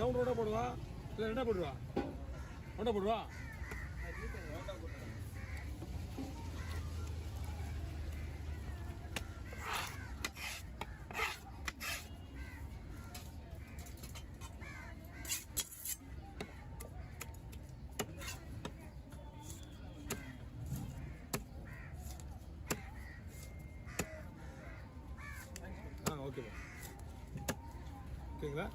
Round ரோடாக போடுவா இல்லை ரெண்டாக போடுவா ஒன்றா போடுவா ஓகேவா ஓகேங்களா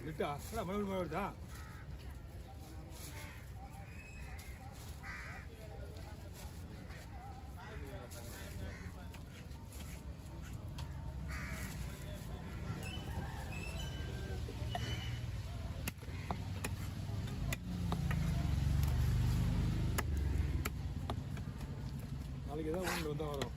லிட்டா மறுபடியும் வருதா நாளைக்கு ஏதாவது ஒன்று வந்தால் வரும்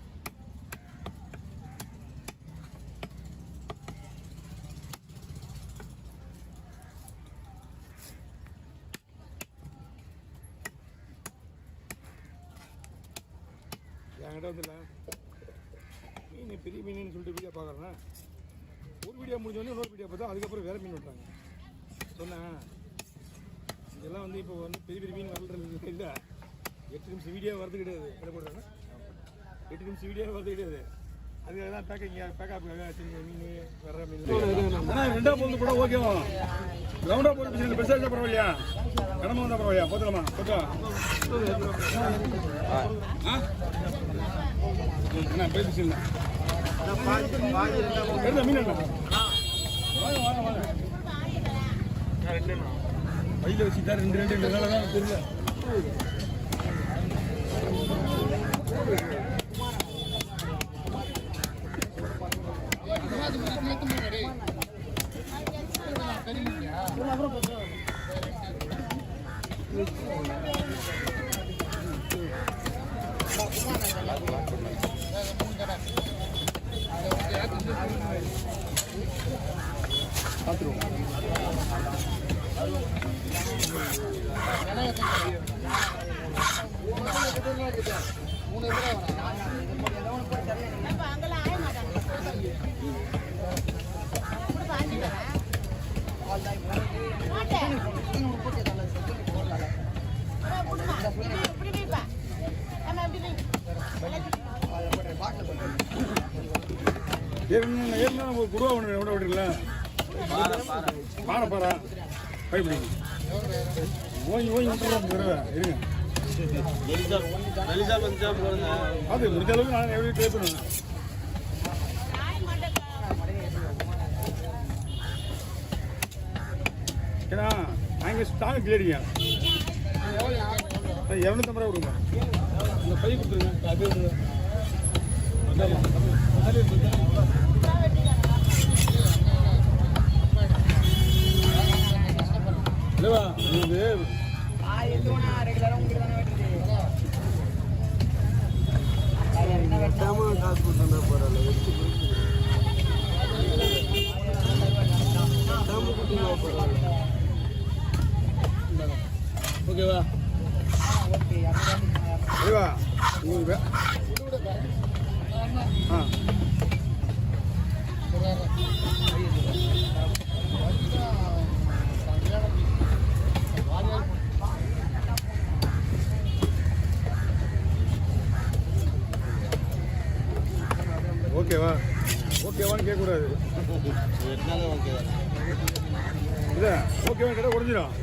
என்கிட்ட வந்துடல மீன் பெரிய மீன் சொல்லிட்டு வீடியோ பார்க்குறேன்னா ஒரு வீடியோ முடிஞ்சோடனே இன்னொரு வீடியோ பார்த்தா அதுக்கப்புறம் வேறு மீன் விட்டாங்க சொன்னேன் இதெல்லாம் வந்து இப்போ வந்து பெரிய பெரிய மீன் வரல இல்லை 8 நிமிஷம் வீடியோ வரது கிடையாது என்ன பண்ணுறாங்க 8 நிமிஷம் வீடியோ வரது கிடையாது அதுக்காக தான் பேக்கப்புக்காக வச்சுருங்க மீன் வர்ற மீன் ஆனால் ரெண்டாவது போது கூட ஓகேவா ரவுண்டாக போட்டு பெருசாக இருந்தால் பரவாயில்லையா கடமை வந்தால் பரவாயில்லையா போதுமா போட்டா என்ன பேசி மீன் என்ன வயலில் வச்சுட்டா ரெண்டு தான் தெரியல குருவா ஒன்று எவ்வளோ விட்டுருல பாறை பயப்படிங்க ஓங்கி விட்டுருவோம் இருங்க அது முடிஞ்ச அளவுக்கு நான் எப்படி ட்ரை பண்ணுவேன் ஏன்னா அங்கே ஸ்டாக் கிளியரிங்க 250 ரூபா கொடுங்க இந்த பை கொடுத்துருங்க அது இல்லைவா இது காசு கொடுத்தா பரவாயில்ல ஓகேவா ஓகேவா ஆ ஓகேவா ஓகேவான்னு கேட்கக்கூடாது இல்லை ஓகேவா கேட்டால் உடஞ்சிடும்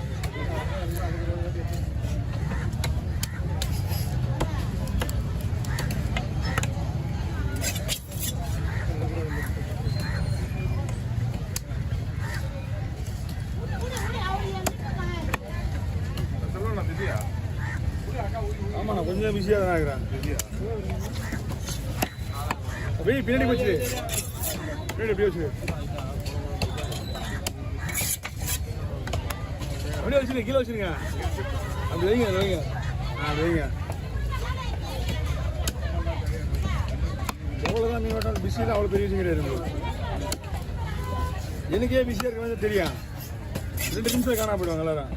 பிஸியாக தான் இருக்கிறேன். அப்படியே பின்னாடி வச்சு பின்னாடி அப்படியே வச்சு அப்படியே வச்சுருங்க, கீழே வச்சுருங்க. அப்படி வைங்க, அது வைங்க. அது வைங்க. எவ்வளோதான் மீன் வெட்டாலும் பிஸியில் அவ்வளோ பெரிய விஷயம் கிடையாது. எனக்கே பிஸியாக இருக்க மாதிரி தெரியும். 2 நிமிஷம் காணாம போயிடுவாங்க எல்லாரும்.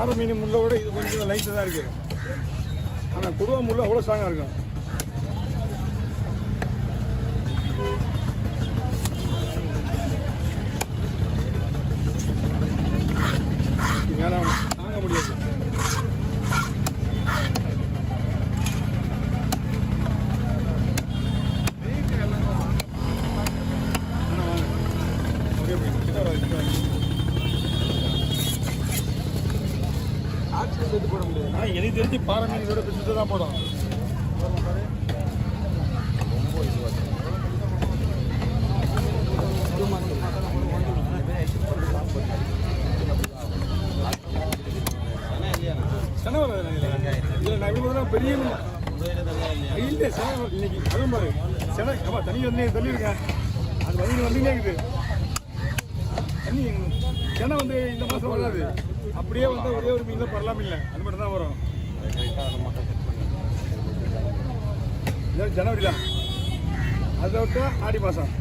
ஆறு மீன் முள்ள விட இது கொஞ்சம் லைட்டாக தான் இருக்குது. ஆனால் கொடுவா முள்ள அவ்வளோ ஸ்ட்ராங்காக இருக்கும். வேணாம், தாங்க முடியாது. எனக்கு தெரிஞ்சு பாறை மீனோட பிசுட்டு தான் போடும். சென வராது இதில். நான் எப்படி பார்த்தா பெரிய இல்லை சென இன்னைக்கு அதுவும் பாரு சென. ஆமா தண்ணி வந்து தள்ளியிருக்கேன். அது வந்து வந்துட்டே இருக்குது தண்ணி. சென வந்து இந்த மாதம் வராது. அப்படியே வந்து ஒரே ஒரு மீன் தான் பரலாம் இல்லை, அது மட்டும் தான் வரும். ஜனவரி தான், அதை விட்டு ஆடி மாதம்.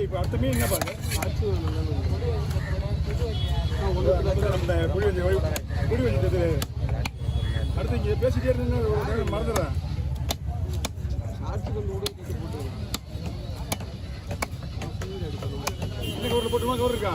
இப்போ அடுத்த மீன் என்ன பாருங்க, குடி வச்சு அடுத்து இங்கே பேசிட்டே இருந்தேன்னு மறந்துடுறேன். இன்னைக்கு ஒரு போட்டுமா கவர் இருக்கா?